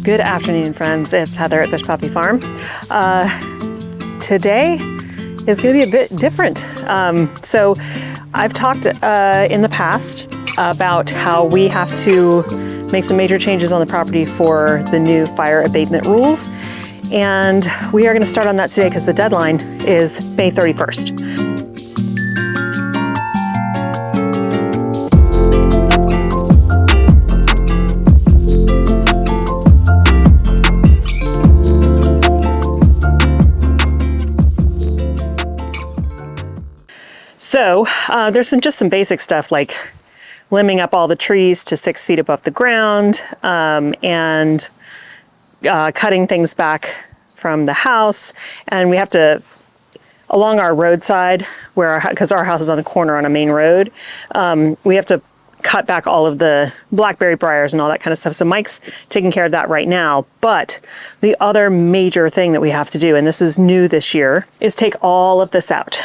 Good afternoon, friends. It's Heather at Fish Puppy Farm. Today is going to be a bit different. So I've talked in the past about how we have to make some major changes on the property for the new fire abatement rules. And we are going to start on that today because the deadline is May 31st. So there's just some basic stuff like limbing up all the trees to 6 feet above the ground, and cutting things back from the house. And we have to, along our roadside, because our house is on the corner on a main road, we have to cut back all of the blackberry briars and all that kind of stuff. So Mike's taking care of that right now. But the other major thing that we have to do, and this is new this year, is take all of this out.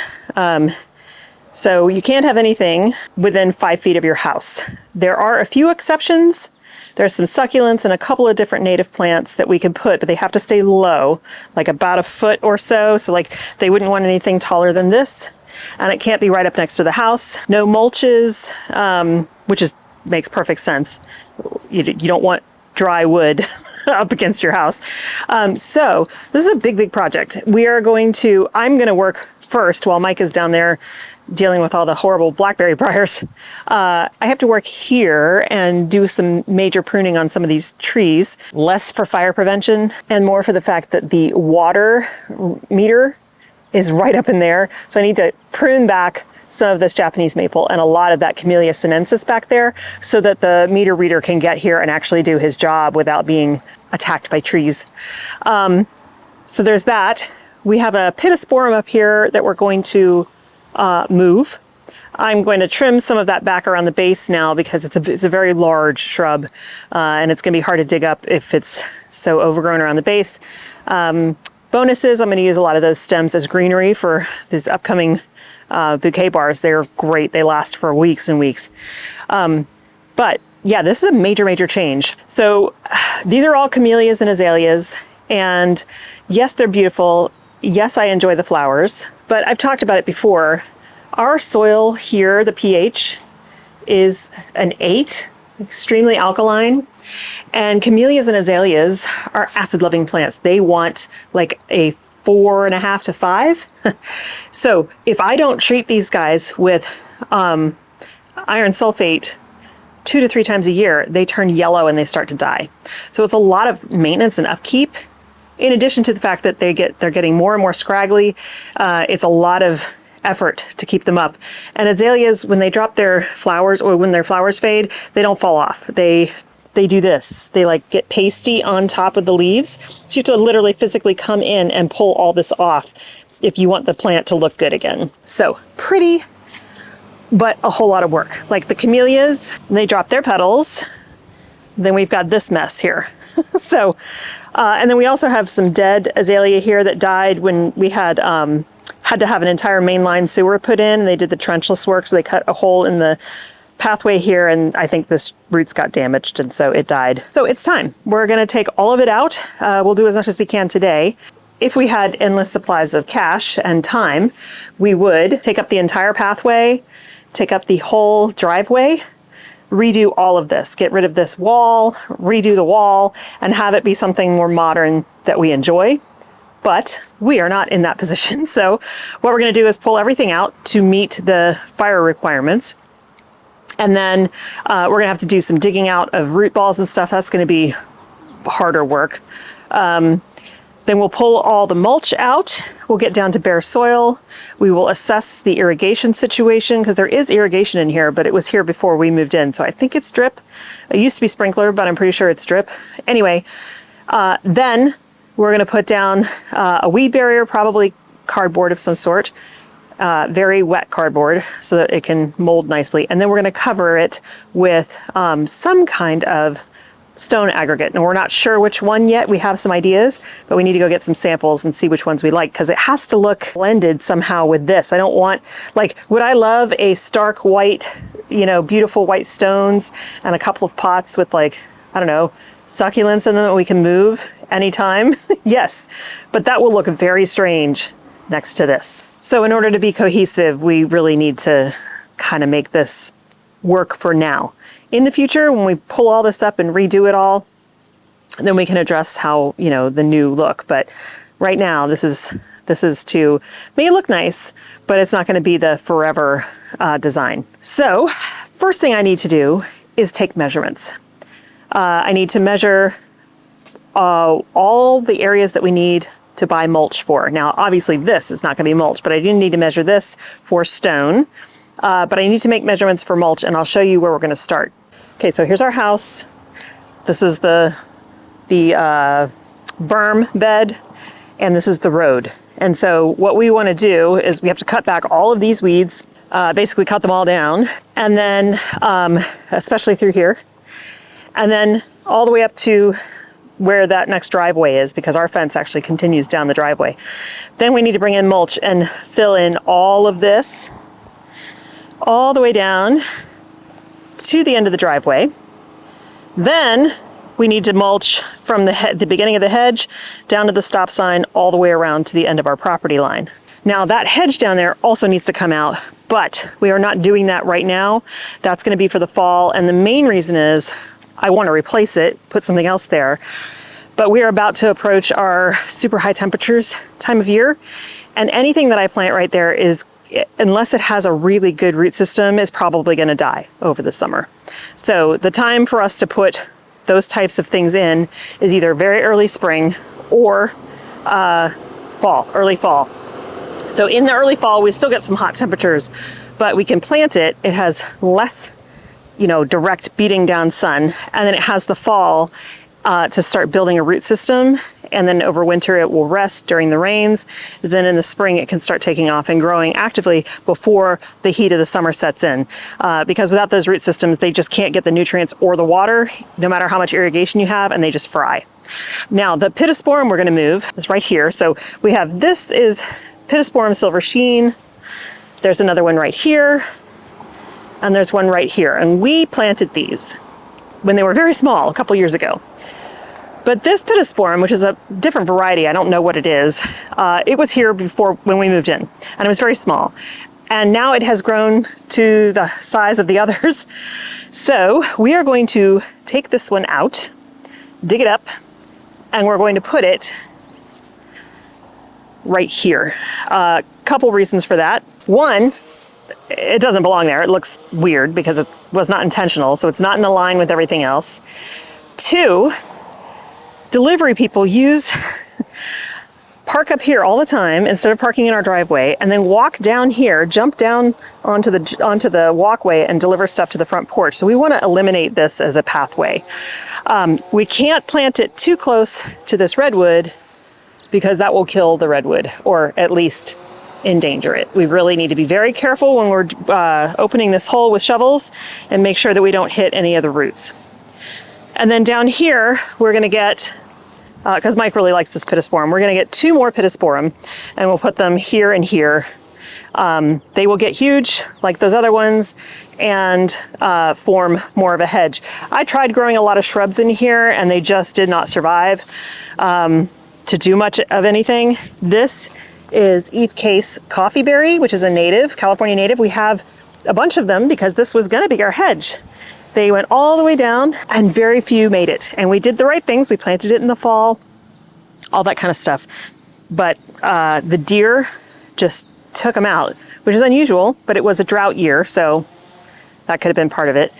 So you can't have anything within 5 feet of your house. There are a few exceptions. There's some succulents and a couple of different native plants that we could put, but they have to stay low, like about a foot or so. So like they wouldn't want anything taller than this. And it can't be right up next to the house. No mulches, which makes perfect sense. You don't want dry wood up against your house. So this is a big project. I'm going to work first while Mike is down there dealing with all the horrible blackberry briars. I have to work here and do some major pruning on some of these trees, less for fire prevention and more for the fact that the water meter is right up in there. So I need to prune back some of this Japanese maple and a lot of that Camellia sinensis back there so that the meter reader can get here and actually do his job without being attacked by trees. So there's that. We have a pittosporum up here that we're going to move. I'm going to trim some of that back around the base now because it's a very large shrub, and it's going to be hard to dig up if it's so overgrown around the base. Bonus is I'm going to use a lot of those stems as greenery for these upcoming bouquet bars. They're great. They last for weeks and weeks. But yeah, this is a major change. So these are all camellias and azaleas, and yes, they're beautiful. Yes, I enjoy the flowers, but I've talked about it before. Our soil here, the pH, is an 8, extremely alkaline, and camellias and azaleas are acid-loving plants. They want like a 4.5 to 5. So if I don't treat these guys with iron sulfate 2 to 3 times a year, they turn yellow and they start to die. So it's a lot of maintenance and upkeep. In addition to the fact that they're getting more and more scraggly, it's a lot of effort to keep them up. And azaleas, when they drop their flowers or when their flowers fade, they don't fall off. They do this. They like get pasty on top of the leaves. So you have to literally physically come in and pull all this off if you want the plant to look good again. So pretty, but a whole lot of work. Like the camellias, they drop their petals. Then we've got this mess here. So, and then we also have some dead azalea here that died when we had to have an entire mainline sewer put in. They did the trenchless work, so they cut a hole in the pathway here, and I think this roots got damaged, and so it died. So it's time. We're going to take all of it out. We'll do as much as we can today. If we had endless supplies of cash and time, we would take up the entire pathway, take up the whole driveway, redo all of this, get rid of this wall, redo the wall, and have it be something more modern that we enjoy. But we are not in that position. So what we're going to do is pull everything out to meet the fire requirements. And then we're going to have to do some digging out of root balls and stuff. That's going to be harder work. Then we'll pull all the mulch out. We'll get down to bare soil. We will assess the irrigation situation because there is irrigation in here, but it was here before we moved in. So I think it's drip. It used to be sprinkler, but I'm pretty sure it's drip. Anyway, then we're going to put down a weed barrier, probably cardboard of some sort, very wet cardboard so that it can mold nicely. And then we're going to cover it with some kind of stone aggregate. And we're not sure which one yet. We have some ideas, but we need to go get some samples and see which ones we like because it has to look blended somehow with this. I don't want, like, would I love a stark white, beautiful white stones and a couple of pots with, like, I don't know, succulents in them that we can move anytime, yes, but that will look very strange next to this. So in order to be cohesive, we really need to kind of make this work for now. In the future, when we pull all this up and redo it all, then we can address how, you know, the new look. But right now, this is to make it look nice, but it's not going to be the forever design. So first thing I need to do is take measurements. I need to measure all the areas that we need to buy mulch for. Now, obviously this is not going to be mulch, but I do need to measure this for stone. But I need to make measurements for mulch, and I'll show you where we're going to start. Okay, so here's our house. This is the berm bed, and this is the road. And so what we want to do is we have to cut back all of these weeds, basically cut them all down, and then especially through here, and then all the way up to where that next driveway is, because our fence actually continues down the driveway. Then we need to bring in mulch and fill in all of this all the way down to the end of the driveway. Then we need to mulch from the beginning of the hedge down to the stop sign all the way around to the end of our property line. Now that hedge down there also needs to come out, but we are not doing that right now. That's going to be for the fall, and the main reason is I want to replace it, put something else there. But we are about to approach our super high temperatures time of year, and anything that I plant right there is, unless it has a really good root system, is probably going to die over the summer. So the time for us to put those types of things in is either very early spring or early fall. So in the early fall, we still get some hot temperatures, but we can plant it. It has less, you know, direct beating down sun, and then it has the fall to start building a root system, and then over winter it will rest during the rains. Then in the spring it can start taking off and growing actively before the heat of the summer sets in. Because without those root systems, they just can't get the nutrients or the water, no matter how much irrigation you have, and they just fry. Now the pittosporum we're going to move is right here. So we have, this is pittosporum silver sheen. There's another one right here, and there's one right here. And we planted these when they were very small a couple years ago. But this pittosporum, which is a different variety, I don't know what it is, it was here before when we moved in, and it was very small. And now it has grown to the size of the others. So we are going to take this one out, dig it up, and we're going to put it right here. A couple reasons for that. One, it doesn't belong there. It looks weird because it was not intentional, so it's not in the line with everything else. Two, delivery people park up here all the time instead of parking in our driveway, and then walk down here, jump down onto the walkway and deliver stuff to the front porch. So we want to eliminate this as a pathway. We can't plant it too close to this redwood because that will kill the redwood, or at least endanger it. We really need to be very careful when we're opening this hole with shovels and make sure that we don't hit any of the roots. And then down here, we're going to get, because Mike really likes this pittosporum, we're going to get 2 more pittosporum, and we'll put them here and here. They will get huge like those other ones and form more of a hedge. I tried growing a lot of shrubs in here, and they just did not survive to do much of anything. This is Eve Case coffeeberry, which is a native, California native. We have a bunch of them because this was going to be our hedge. They went all the way down, and very few made it. And we did the right things. We planted it in the fall, all that kind of stuff. But the deer just took them out, which is unusual, but it was a drought year, so that could have been part of it.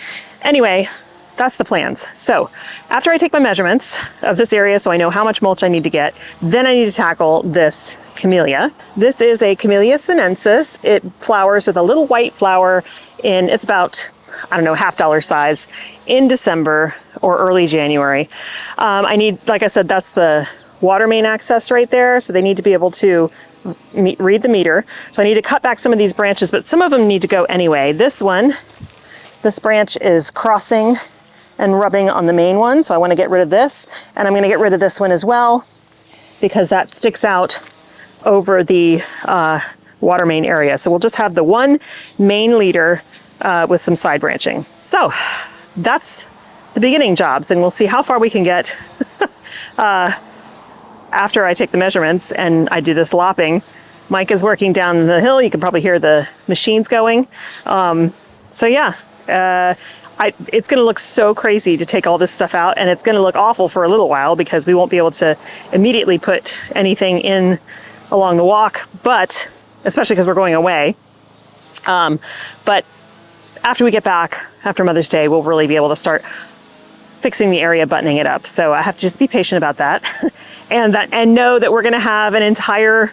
Anyway, that's the plans. So after I take my measurements of this area so I know how much mulch I need to get, then I need to tackle this camellia. This is a Camellia sinensis. It flowers with a little white flower in, it's about, I don't know, $half size in December or early January. I need, like I said, that's the water main access right there. So they need to be able to read the meter. So I need to cut back some of these branches, but some of them need to go anyway. This branch is crossing and rubbing on the main one. So I want to get rid of this, and I'm going to get rid of this one as well because that sticks out over the water main area. So we'll just have the one main leader with some side branching. So that's the beginning jobs, and we'll see how far we can get after I take the measurements and I do this lopping. Mike is working down the hill. You can probably hear the machines going. So yeah, it's going to look so crazy to take all this stuff out, and it's going to look awful for a little while because we won't be able to immediately put anything in along the walk, but especially because we're going away. But after we get back, after Mother's Day, we'll really be able to start fixing the area, buttoning it up. So I have to just be patient about that, and know that we're going to have an entire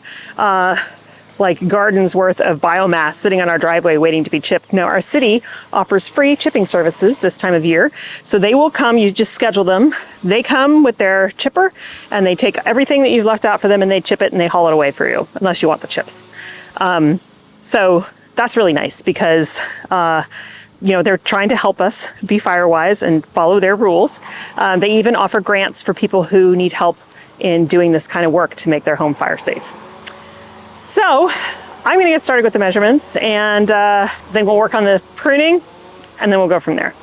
like garden's worth of biomass sitting on our driveway waiting to be chipped. Now, our city offers free chipping services this time of year. So they will come, you just schedule them. They come with their chipper and they take everything that you've left out for them and they chip it and they haul it away for you, unless you want the chips. So that's really nice because, you know, they're trying to help us be fire wise and follow their rules. They even offer grants for people who need help in doing this kind of work to make their home fire safe. So I'm going to get started with the measurements, and then we'll work on the pruning, and then we'll go from there.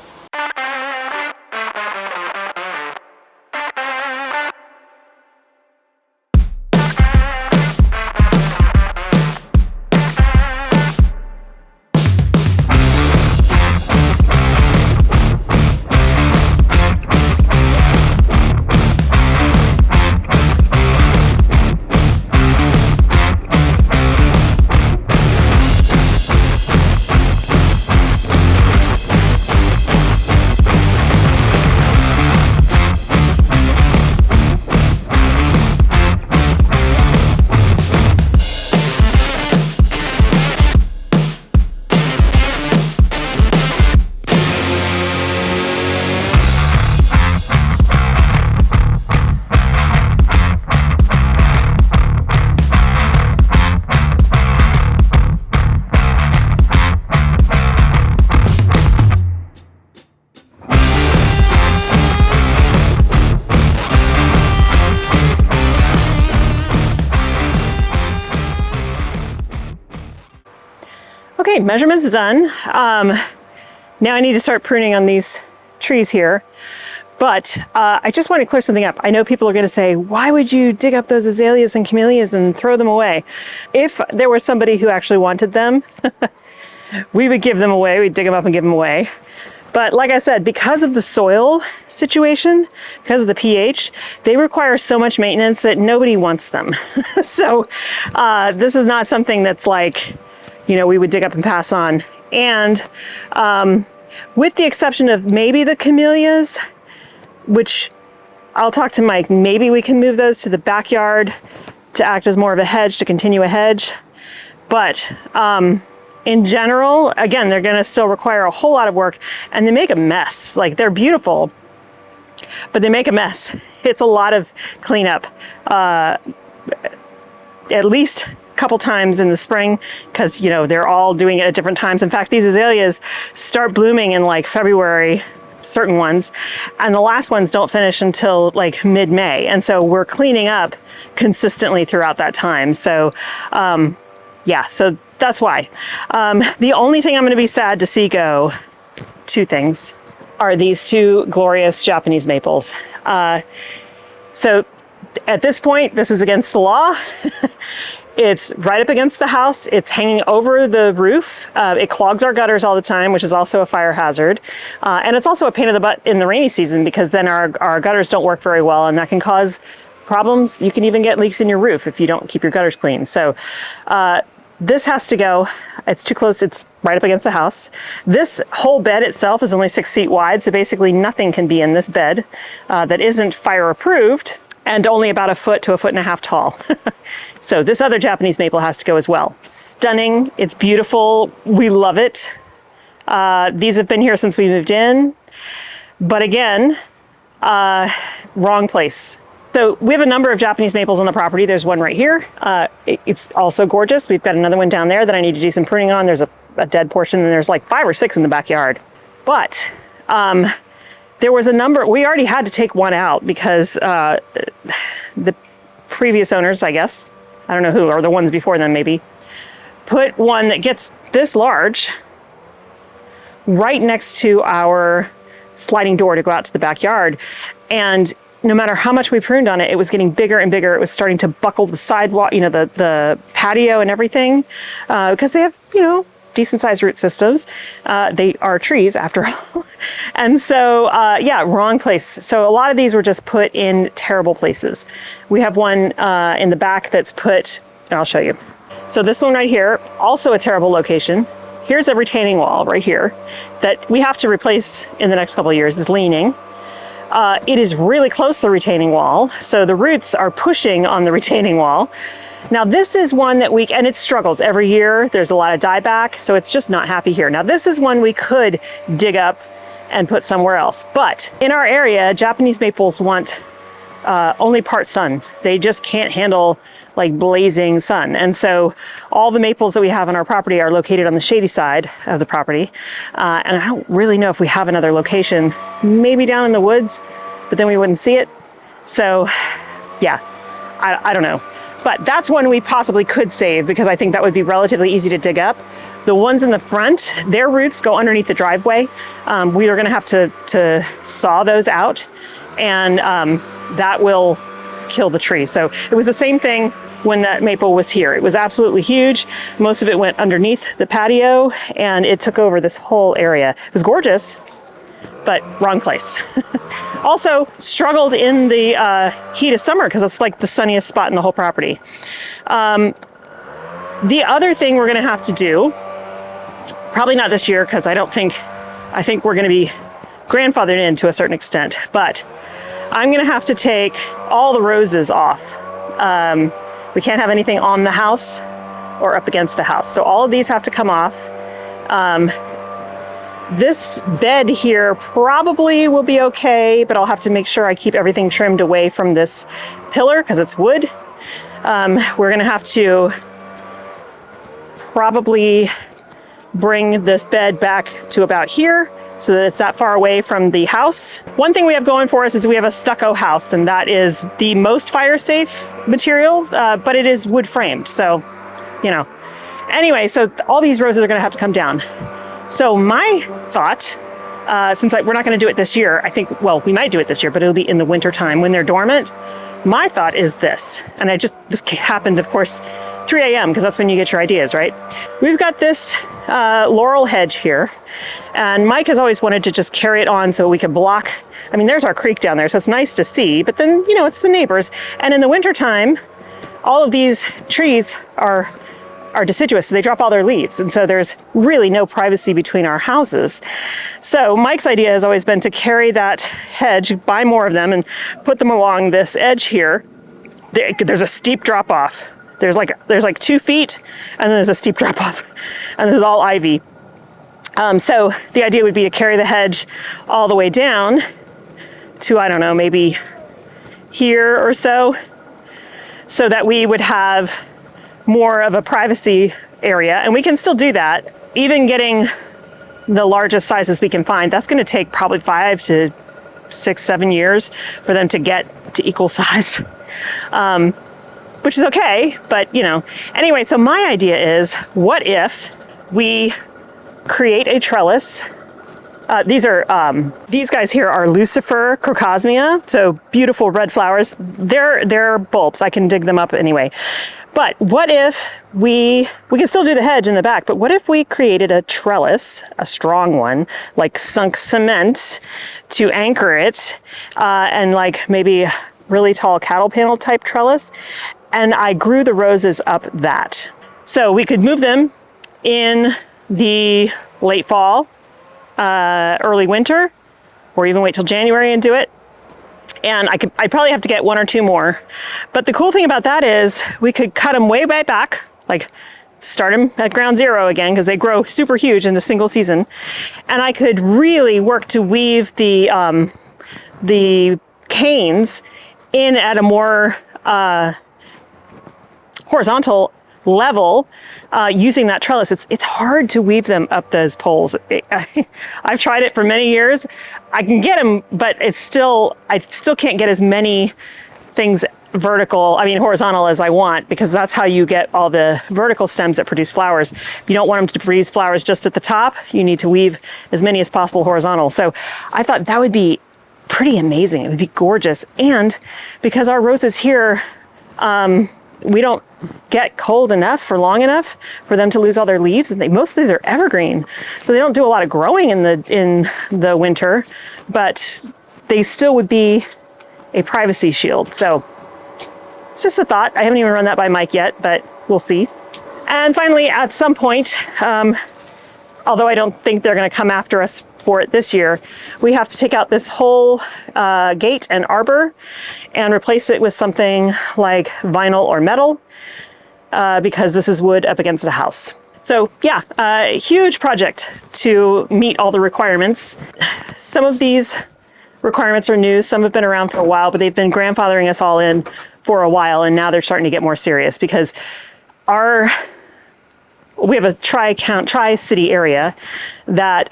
Okay, measurements done. Now I need to start pruning on these trees here. But I just want to clear something up. I know people are going to say, why would you dig up those azaleas and camellias and throw them away? If there was somebody who actually wanted them, we would give them away. We'd dig them up and give them away. But like I said, because of the soil situation, because of the pH, they require so much maintenance that nobody wants them. So this is not something that's like, you know, we would dig up and pass on. And with the exception of maybe the camellias, which I'll talk to Mike, maybe we can move those to the backyard to act as more of a hedge, to continue a hedge. But in general, again, they're gonna still require a whole lot of work, and they make a mess. Like, they're beautiful, but they make a mess. It's a lot of cleanup, at least a couple times in the spring, because, you know, they're all doing it at different times. In fact, these azaleas start blooming in like February, certain ones, and the last ones don't finish until like mid-May. And so we're cleaning up consistently throughout that time. So yeah, so that's why. The only thing I'm going to be sad to see go, two things, are these two glorious Japanese maples. So at this point, this is against the law. It's right up against the house. It's hanging over the roof. It clogs our gutters all the time, which is also a fire hazard. And it's also a pain in the butt in the rainy season, because then our gutters don't work very well, and that can cause problems. You can even get leaks in your roof if you don't keep your gutters clean. So this has to go. It's too close. It's right up against the house. This whole bed itself is only 6 feet wide, so basically nothing can be in this bed that isn't fire approved, and only about 1 foot to 1.5 feet tall. So this other Japanese maple has to go as well. Stunning, it's beautiful, we love it. These have been here since we moved in, but again, wrong place. So we have a number of Japanese maples on the property. There's one right here. It's also gorgeous. We've got another one down there that I need to do some pruning on. There's a dead portion, and there's like 5 or 6 in the backyard. But there was a number, we already had to take one out because the previous owners, I guess, I don't know who, or the ones before them maybe, put one that gets this large right next to our sliding door to go out to the backyard. And no matter how much we pruned on it, it was getting bigger and bigger. It was starting to buckle the sidewalk, you know, the patio and everything, because they have, you know, decent sized root systems. They are trees after all. And so, yeah, wrong place. So a lot of these were just put in terrible places. We have one in the back that's put, I'll show you. So this one right here, also a terrible location. Here's a retaining wall right here that we have to replace in the next couple of years. It's leaning. It is really close to the retaining wall, so the roots are pushing on the retaining wall. Now this is one that and it struggles every year. There's a lot of dieback, so it's just not happy here. Now this is one we could dig up and put somewhere else, but in our area, Japanese maples want only part sun. They just can't handle like blazing sun. And so all the maples that we have on our property are located on the shady side of the property. And I don't really know if we have another location, maybe down in the woods, but then we wouldn't see it. So yeah, I don't know. But that's one we possibly could save because I think that would be relatively easy to dig up. The ones in the front, their roots go underneath the driveway. We are gonna have to saw those out, and that will kill the tree. So it was the same thing when that maple was here. It was absolutely huge. Most of it went underneath the patio and it took over this whole area. It was gorgeous, but wrong place. Also struggled in the heat of summer because it's like the sunniest spot in the whole property. The other thing we're gonna have to do, probably not this year because I think we're gonna be grandfathered in to a certain extent, but I'm gonna have to take all the roses off. We can't have anything on the house or up against the house. So all of these have to come off. This bed here probably will be okay, but I'll have to make sure I keep everything trimmed away from this pillar because it's wood. We're gonna have to probably bring this bed back to about here so that it's that far away from the house. One thing we have going for us is we have a stucco house, and that is the most fire safe material, but it is wood framed. So, you know, anyway, so all these roses are gonna have to come down. So my thought, since we're not gonna do it this year, I think, well, we might do it this year, but it'll be in the winter time when they're dormant. My thought is this, and this happened, of course, 3 a.m. because that's when you get your ideas, right? We've got this laurel hedge here, and Mike has always wanted to just carry it on so we could block. I mean, there's our creek down there, so it's nice to see, but then, you know, it's the neighbors. And in the wintertime, all of these trees are deciduous, so they drop all their leaves. And so there's really no privacy between our houses. So Mike's idea has always been to carry that hedge, buy more of them, and put them along this edge here. There's a steep drop off. There's like 2 feet, and then there's a steep drop off, and this is all ivy. So the idea would be to carry the hedge all the way down to, I don't know, maybe here or so that we would have more of a privacy area. And we can still do that. Even getting the largest sizes we can find, that's gonna take probably 5 to 6, 7 years for them to get to equal size. Which is okay, but you know. Anyway, so my idea is, what if we create a trellis? These guys here are Lucifer crocosmia, so beautiful red flowers. They're bulbs, I can dig them up anyway. But what if we can still do the hedge in the back, but what if we created a trellis, a strong one, like sunk cement to anchor it, and like maybe really tall cattle panel type trellis, and I grew the roses up that. So we could move them in the late fall, early winter, or even wait till January and do it. And I'd probably have to get 1 or 2 more. But the cool thing about that is we could cut them way back, like start them at ground zero again, because they grow super huge in a single season. And I could really work to weave the canes in at a more horizontal level using that trellis. It's hard to weave them up those poles. I've tried it for many years. I can get them, but I still can't get as many things horizontal as I want, because that's how you get all the vertical stems that produce flowers. If you don't want them to produce flowers just at the top, you need to weave as many as possible horizontal. So I thought that would be pretty amazing. It would be gorgeous. And because our roses here, we don't get cold enough for long enough for them to lose all their leaves, and they're evergreen. So they don't do a lot of growing in the winter, but they still would be a privacy shield. So it's just a thought. I haven't even run that by Mike yet, but we'll see. And finally, at some point, although I don't think they're going to come after us for it this year, we have to take out this whole gate and arbor and replace it with something like vinyl or metal, because this is wood up against a house. So yeah, a huge project to meet all the requirements. Some of these requirements are new, some have been around for a while, but they've been grandfathering us all in for a while, and now they're starting to get more serious because we have a tri-city area that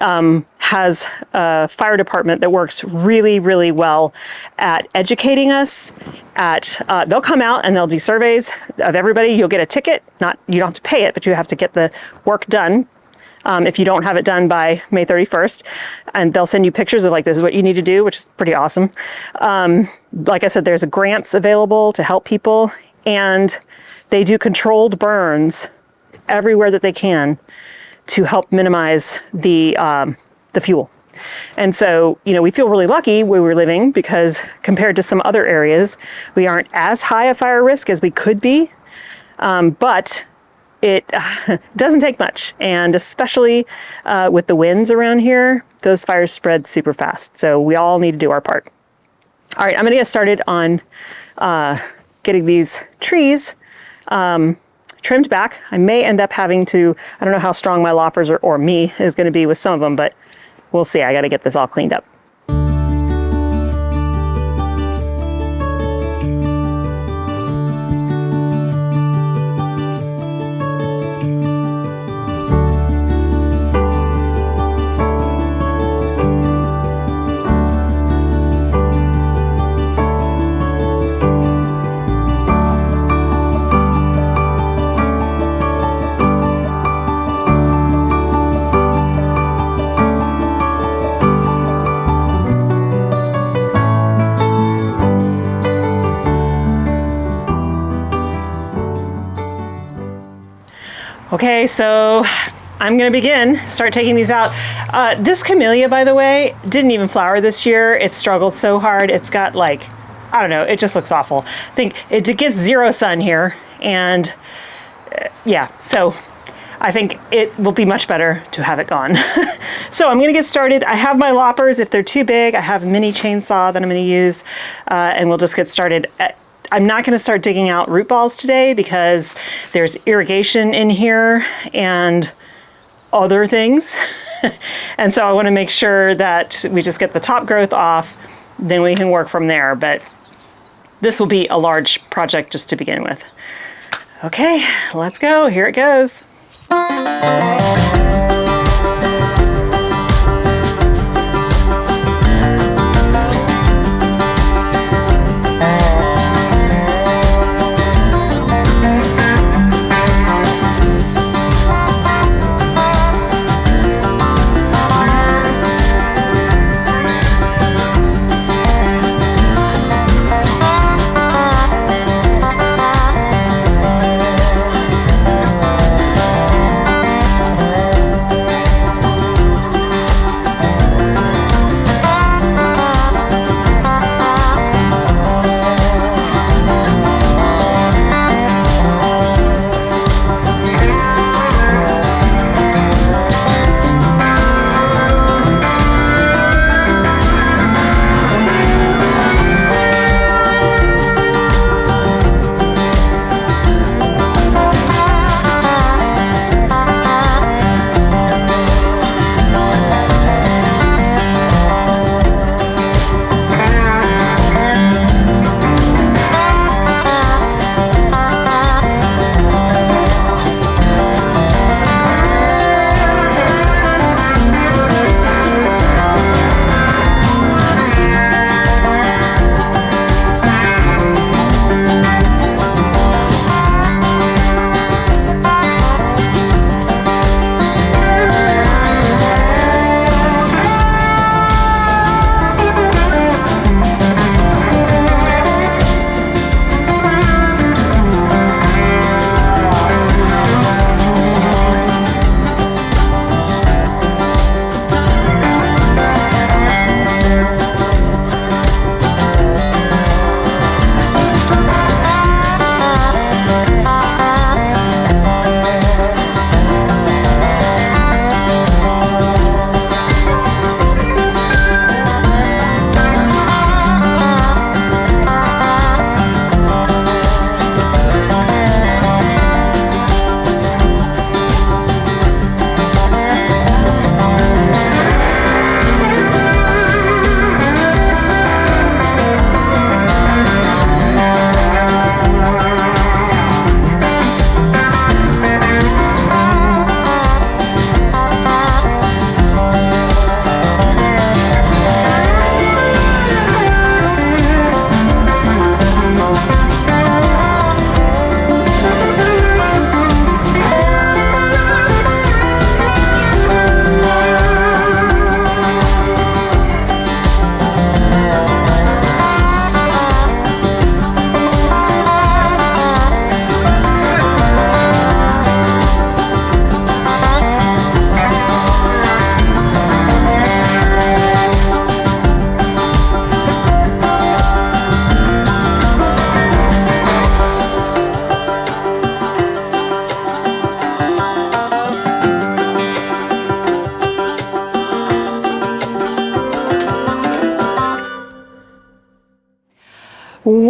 has a fire department that works really, really well at educating us. They'll come out and they'll do surveys of everybody. You'll get a ticket. You don't have to pay it, but you have to get the work done. If you don't have it done by May 31st, and they'll send you pictures of like, this is what you need to do, which is pretty awesome. Like I said, there's grants available to help people, and they do controlled burns everywhere that they can to help minimize the fuel. And so, we feel really lucky where we're living, because compared to some other areas, we aren't as high a fire risk as we could be, but it doesn't take much, and especially with the winds around here, those fires spread super fast. So we all need to do our part. All right, I'm gonna get started on getting these trees trimmed back. I may end up having to, I don't know how strong my loppers or me is gonna be with some of them, but we'll see. I gotta get this all cleaned up. Okay, so I'm gonna start taking these out. This camellia, by the way, didn't even flower this year. It struggled so hard. It's got I don't know, it just looks awful. I think it gets zero sun here, and yeah, so I think it will be much better to have it gone. So I'm gonna get started. I have my loppers. If they're too big, I have a mini chainsaw that I'm gonna use, and we'll just get started. I'm not going to start digging out root balls today because there's irrigation in here and other things. And so I want to make sure that we just get the top growth off, then we can work from there. But this will be a large project just to begin with. Okay, let's go. Here it goes.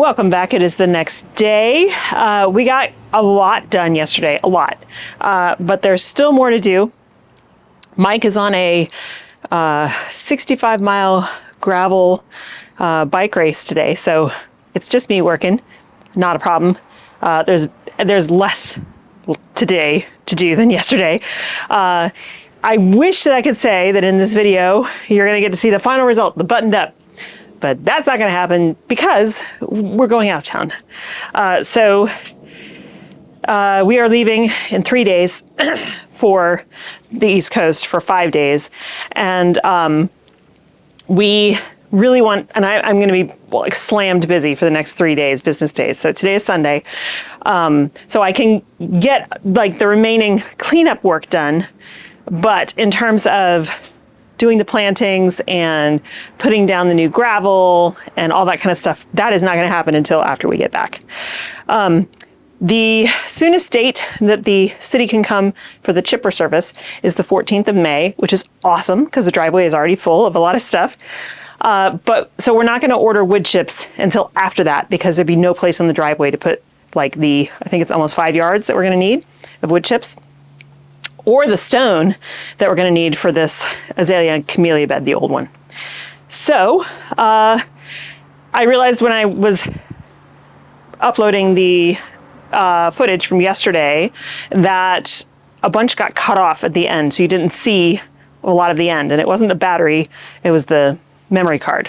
Welcome back. It is the next day. We got a lot done yesterday, a lot, but there's still more to do. Mike is on a 65-mile gravel bike race today, so it's just me working. Not a problem. There's less today to do than yesterday. I wish that I could say that in this video you're going to get to see the final result, the buttoned up. But that's not going to happen because we're going out of town. So we are leaving in 3 days for the East Coast for 5 days. And we really want, and I'm going to be like slammed busy for the next 3 days, business days. So today is Sunday. So I can get like the remaining cleanup work done. But in terms of doing the plantings and putting down the new gravel and all that kind of stuff, that is not going to happen until after we get back. The soonest date that the city can come for the chipper service is the 14th of May, which is awesome because the driveway is already full of a lot of stuff. So we're not going to order wood chips until after that because there'd be no place on the driveway to put like I think it's almost 5 yards that we're going to need of wood chips, or the stone that we're going to need for this azalea and camellia bed, the old one. So I realized when I was uploading the footage from yesterday that a bunch got cut off at the end, so you didn't see a lot of the end, and it wasn't the battery, it was the memory card.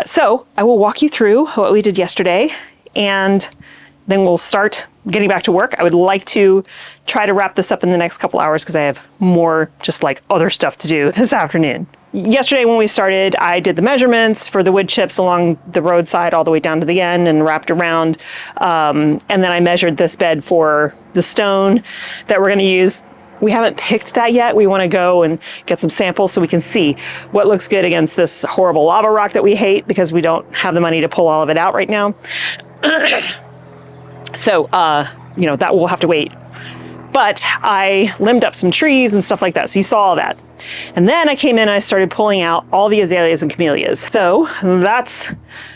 So I will walk you through what we did yesterday, and then we'll start getting back to work. I would like to try to wrap this up in the next couple hours because I have more just like other stuff to do this afternoon. Yesterday when we started, I did the measurements for the wood chips along the roadside all the way down to the end and wrapped around. And then I measured this bed for the stone that we're going to use. We haven't picked that yet. We want to go and get some samples so we can see what looks good against this horrible lava rock that we hate because we don't have the money to pull all of it out right now. So, that will have to wait. But I limbed up some trees and stuff like that. So you saw all that. And then I came in and I started pulling out all the azaleas and camellias. So that's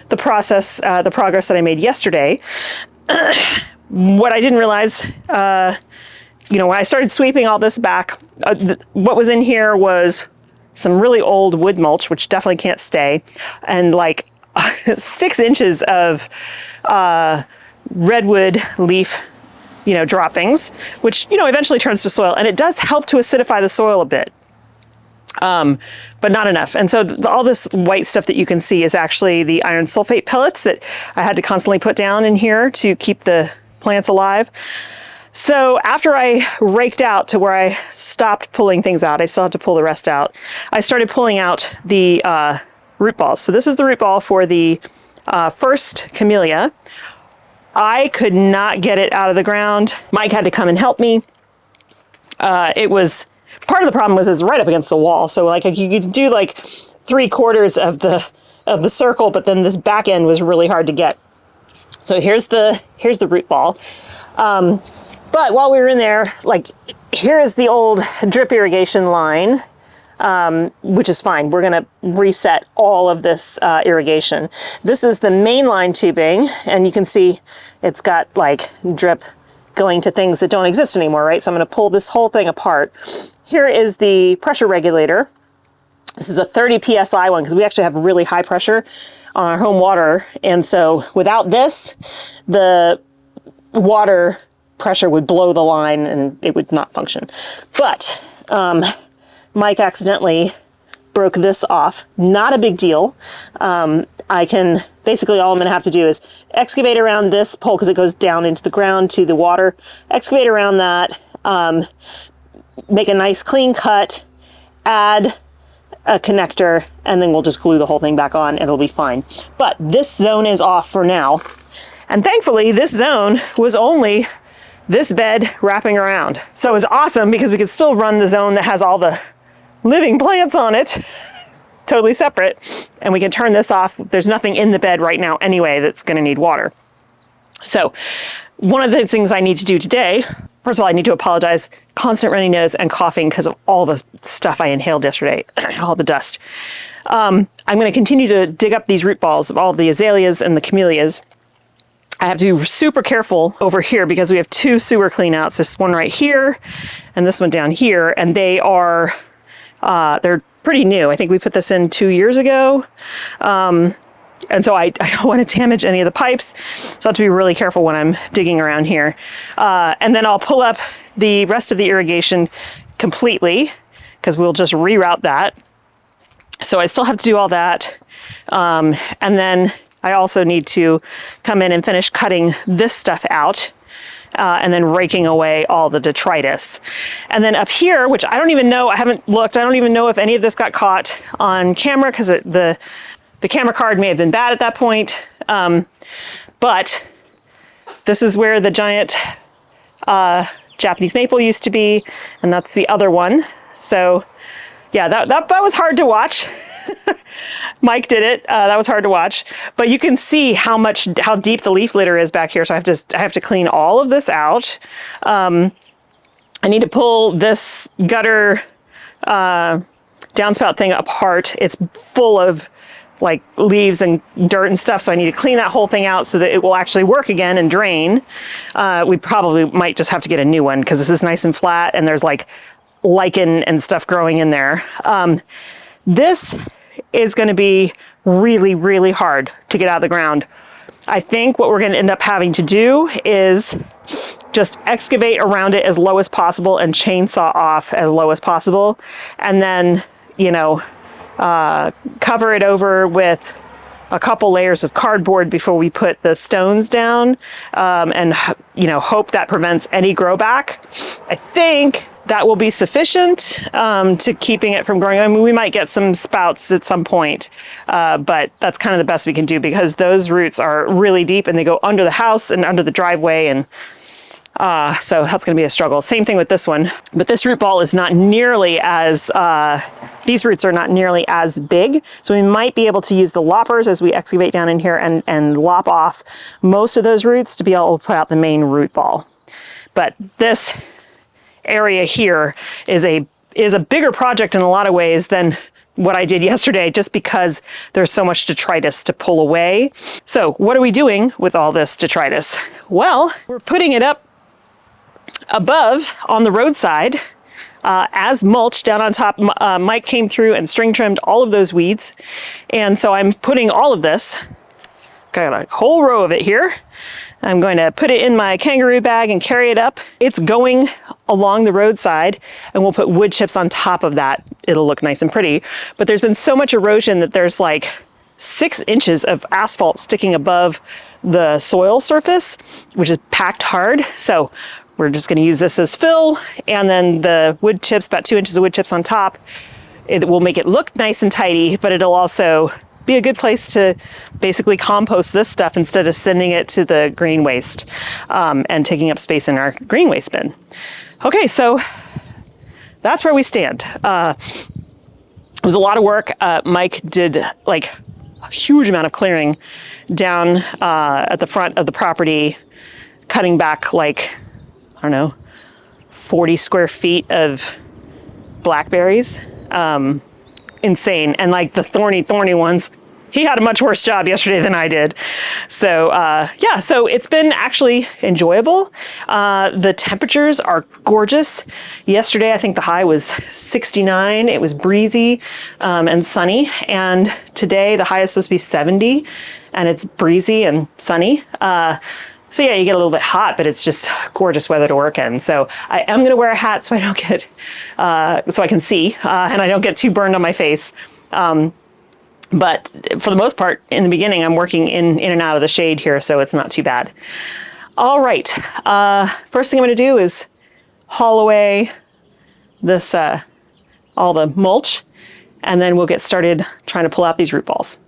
the process, the progress that I made yesterday. What I didn't realize, when I started sweeping all this back, what was in here was some really old wood mulch, which definitely can't stay, and like 6 inches of redwood leaf, droppings, which, eventually turns to soil. And it does help to acidify the soil a bit, but not enough. And so all this white stuff that you can see is actually the iron sulfate pellets that I had to constantly put down in here to keep the plants alive. So after I raked out to where I stopped pulling things out, I still have to pull the rest out. I started pulling out the root balls. So this is the root ball for the first camellia. I could not get it out of the ground. Mike had to come and help me. It was, part of the problem was it's right up against the wall. So like you could do like 3/4 of the circle, but then this back end was really hard to get. So here's the root ball. But while we were in there, like here is the old drip irrigation line, which is fine. We're gonna reset all of this irrigation. This is the main line tubing, and you can see it's got like drip going to things that don't exist anymore, right? So I'm gonna pull this whole thing apart. Here is the pressure regulator. This is a 30 PSI one because we actually have really high pressure on our home water. And so without this, the water pressure would blow the line and it would not function. But Mike accidentally broke this off. Not a big deal. Basically all I'm gonna have to do is excavate around this pole because it goes down into the ground to the water. Excavate around that, make a nice clean cut, add a connector, and then we'll just glue the whole thing back on and it'll be fine. But this zone is off for now. And thankfully this zone was only this bed wrapping around. So it's awesome because we could still run the zone that has all the living plants on it, totally separate, and we can turn this off. There's nothing in the bed right now anyway that's gonna need water. So one of the things I need to do today First of all, I need to apologize. Constant runny nose and coughing because of all the stuff I inhaled yesterday, all the dust. I'm going to continue to dig up these root balls of all the azaleas and the camellias. I have to be super careful over here because we have two sewer cleanouts, this one right here and this one down here, and they are, they're pretty new. I think we put this in 2 years ago. And so I don't want to damage any of the pipes. So I have to be really careful when I'm digging around here. And then I'll pull up the rest of the irrigation completely because we'll just reroute that. So I still have to do all that. And then I also need to come in and finish cutting this stuff out. And then raking away all the detritus. And then up here, which I don't even know, I haven't looked, I don't even know if any of this got caught on camera because the camera card may have been bad at that point. But this is where the giant Japanese maple used to be, and that's the other one. So yeah, that was hard to watch. Mike did it. That was hard to watch, but you can see how deep the leaf litter is back here. So I have to clean all of this out. I need to pull this gutter downspout thing apart. It's full of like leaves and dirt and stuff. So I need to clean that whole thing out so that it will actually work again and drain. We probably might just have to get a new one because this is nice and flat and there's like lichen and stuff growing in there. This is going to be really, really hard to get out of the ground. I think what we're going to end up having to do is just excavate around it as low as possible and chainsaw off as low as possible. And then, you know, cover it over with a couple layers of cardboard before we put the stones down, and, you know, hope that prevents any grow back. I think that will be sufficient to keeping it from growing. I mean, we might get some spouts at some point, but that's kind of the best we can do because those roots are really deep and they go under the house and under the driveway, and so that's going to be a struggle. Same thing with this one, but this root ball is not nearly as, these roots are not nearly as big. So we might be able to use the loppers as we excavate down in here and lop off most of those roots to be able to put out the main root ball. But this area here is a bigger project in a lot of ways than what I did yesterday, just because there's so much detritus to pull away. So what are we doing with all this detritus? Well, we're putting it up above on the roadside as mulch down on top. Mike came through and string trimmed all of those weeds. And so I'm putting all of this, got a whole row of it here. I'm going to put it in my kangaroo bag and carry it up. It's going along the roadside and we'll put wood chips on top of that. It'll look nice and pretty. But there's been so much erosion that there's like 6 inches of asphalt sticking above the soil surface, which is packed hard. So we're just going to use this as fill, and then the wood chips, about 2 inches of wood chips on top. It will make it look nice and tidy, but it'll also be a good place to basically compost this stuff instead of sending it to the green waste and taking up space in our green waste bin. Okay, so that's where we stand. It was a lot of work. Mike did like a huge amount of clearing down at the front of the property, cutting back like, I don't know, 40 square feet of blackberries. Insane. And like the thorny ones, he had a much worse job yesterday than I did. So yeah, so it's been actually enjoyable. The temperatures are gorgeous. Yesterday, I think the high was 69. It was breezy and sunny. And today the high is supposed to be 70 and it's breezy and sunny. So yeah, you get a little bit hot, but it's just gorgeous weather to work in. So I am going to wear a hat so I don't get, so I can see, and I don't get too burned on my face. But for the most part, in the beginning, I'm working in and out of the shade here, so it's not too bad. All right. First thing I'm going to do is haul away this, all the mulch, and then we'll get started trying to pull out these root balls.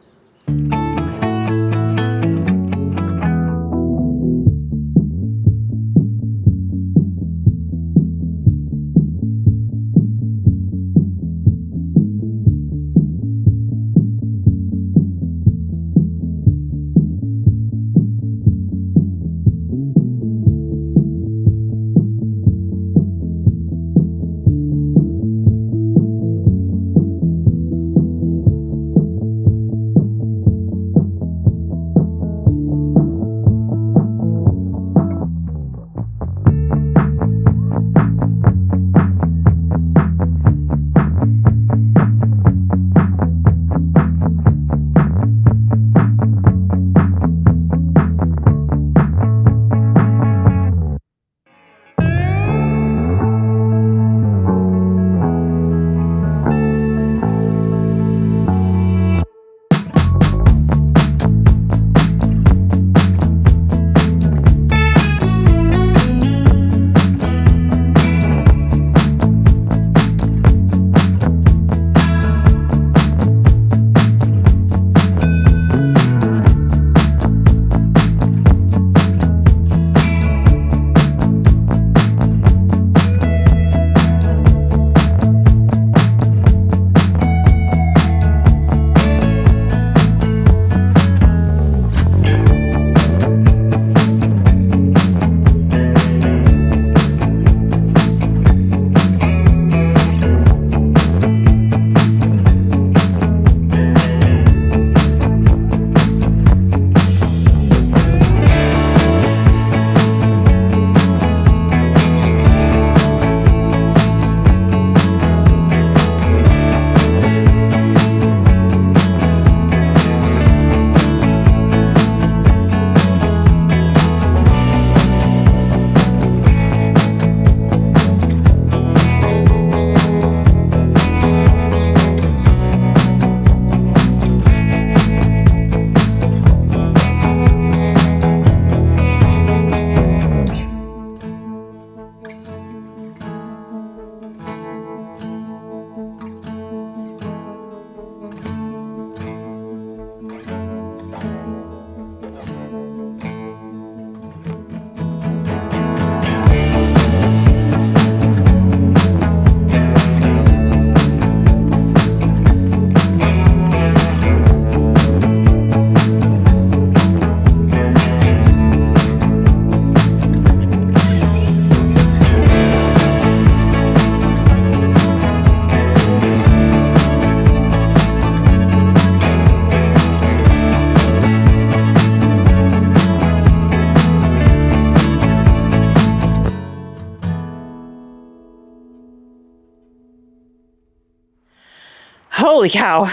Holy cow.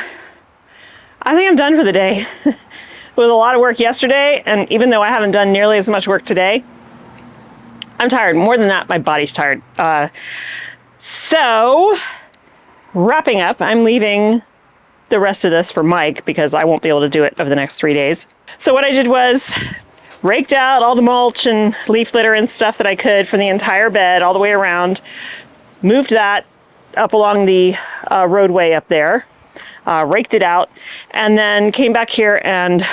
I think I'm done for the day. It was a lot of work yesterday, and even though I haven't done nearly as much work today, I'm tired. More than that, my body's tired. So, wrapping up, I'm leaving the rest of this for Mike because I won't be able to do it over the next 3 days. So what I did was raked out all the mulch and leaf litter and stuff that I could for the entire bed all the way around, moved that up along the roadway up there, raked it out, and then came back here and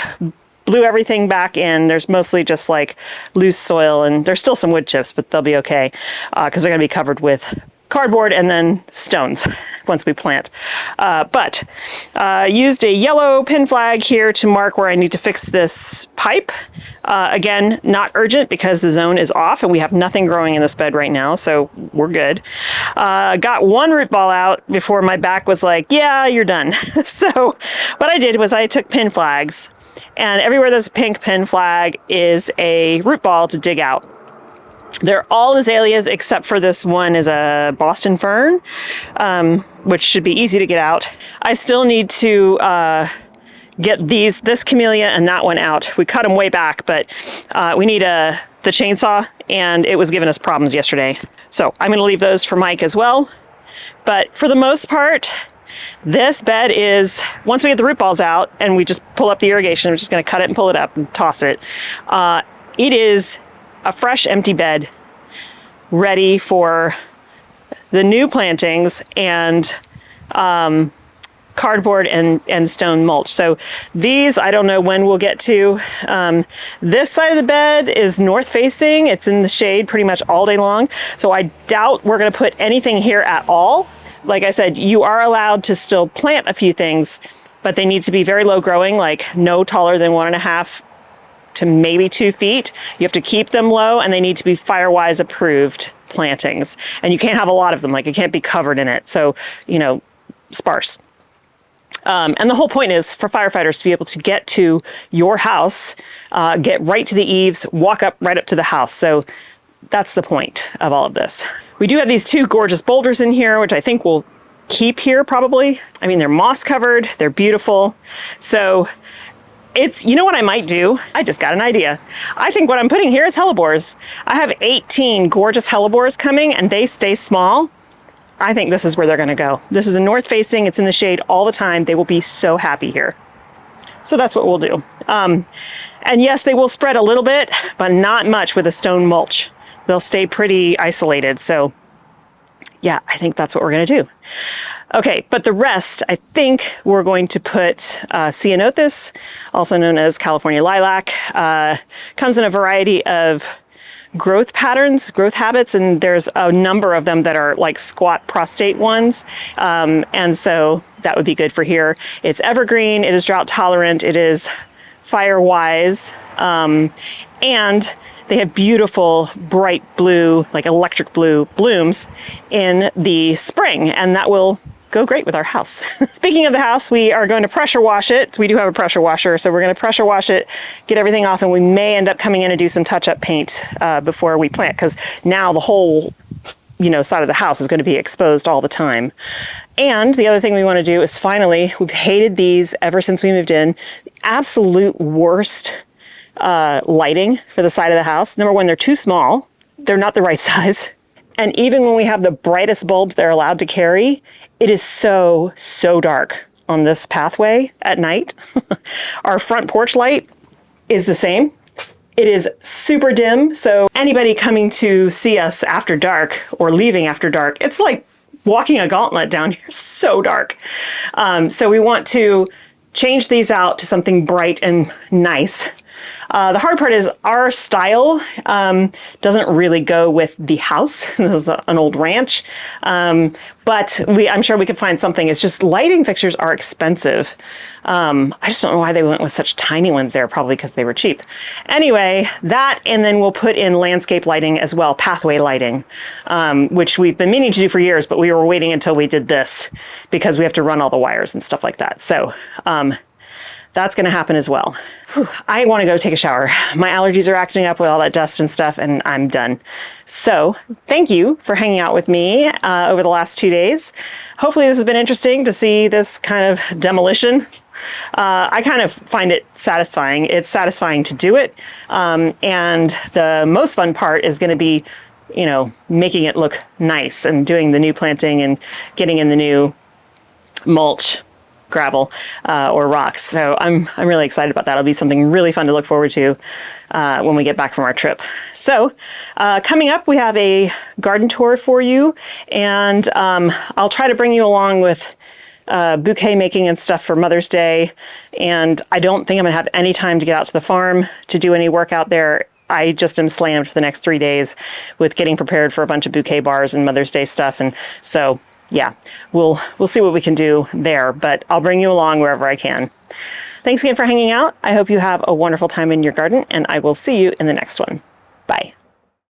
blew everything back in. There's mostly just like loose soil, and there's still some wood chips, but they'll be okay because they're going to be covered with cardboard and then stones once we plant. But used a yellow pin flag here to mark where I need to fix this pipe. Again, not urgent because the zone is off and we have nothing growing in this bed right now, so we're good. Got one root ball out before my back was like, yeah, you're done. So what I did was I took pin flags, and everywhere there's a pink pin flag is a root ball to dig out. They're all azaleas except for this one is a Boston fern, which should be easy to get out. I still need to get this camellia and that one out. We cut them way back, but we need the chainsaw, and it was giving us problems yesterday. So I'm going to leave those for Mike as well. But for the most part, this bed is, once we get the root balls out and we just pull up the irrigation, I'm just going to cut it and pull it up and toss it. It is a fresh, empty bed ready for the new plantings and cardboard and stone mulch. So these, I don't know when we'll get to. This side of the bed is north facing. It's in the shade pretty much all day long. So I doubt we're going to put anything here at all. Like I said, you are allowed to still plant a few things, but they need to be very low growing, like no taller than 1.5 to maybe 2 feet. You have to keep them low, and they need to be Firewise approved plantings. And you can't have a lot of them, like it can't be covered in it. So, you know, sparse. And the whole point is for firefighters to be able to get to your house, get right to the eaves, walk up right up to the house. So that's the point of all of this. We do have these 2 gorgeous boulders in here, which I think we'll keep here probably. I mean, they're moss covered, they're beautiful. So it's, you know what I might do? I just got an idea. I think what I'm putting here is hellebores. I have 18 gorgeous hellebores coming, and they stay small. I think this is where they're gonna go. This is a north facing, it's in the shade all the time. They will be so happy here. So that's what we'll do. And yes, they will spread a little bit, but not much with a stone mulch. They'll stay pretty isolated. So yeah, I think that's what we're gonna do. Okay, but the rest, I think we're going to put ceanothus, also known as California lilac. Comes in a variety of growth patterns, growth habits, and there's a number of them that are like squat prostate ones. And so that would be good for here. It's evergreen, it is drought tolerant, it is Firewise, and they have beautiful bright blue, like electric blue blooms in the spring, and that will go great with our house. Speaking of the house, we are going to pressure wash it. We do have a pressure washer, so we're going to pressure wash it, get everything off, and we may end up coming in and do some touch-up paint before we plant, because now the whole, you know, side of the house is going to be exposed all the time. And the other thing we want to do is finally, we've hated these ever since we moved in. The absolute worst lighting for the side of the house. Number one, they're too small. They're not the right size. And even when we have the brightest bulbs they're allowed to carry, it is so, so dark on this pathway at night. Our front porch light is the same. It is super dim, so anybody coming to see us after dark or leaving after dark, it's like walking a gauntlet down here, so dark. So we want to change these out to something bright and nice. The hard part is our style doesn't really go with the house. This is an old ranch. But I'm sure we could find something. It's just lighting fixtures are expensive. I just don't know why they went with such tiny ones there, probably because they were cheap. Anyway, that, and then we'll put in landscape lighting as well, pathway lighting, which we've been meaning to do for years, but we were waiting until we did this because we have to run all the wires and stuff like that. So that's going to happen as well. Whew, I want to go take a shower. My allergies are acting up with all that dust and stuff, and I'm done. So thank you for hanging out with me over the last 2 days. Hopefully this has been interesting to see this kind of demolition. I kind of find it satisfying. It's satisfying to do it. And the most fun part is going to be, you know, making it look nice and doing the new planting and getting in the new mulch, gravel, or rocks. So I'm really excited about that. It'll be something really fun to look forward to when we get back from our trip. So coming up, we have a garden tour for you, and I'll try to bring you along with bouquet making and stuff for Mother's Day. And I don't think I'm gonna have any time to get out to the farm to do any work out there. I just am slammed for the next 3 days with getting prepared for a bunch of bouquet bars and Mother's Day stuff. And so, yeah, we'll see what we can do there, but I'll bring you along wherever I can. Thanks again for hanging out. I hope you have a wonderful time in your garden, and I will see you in the next one. Bye.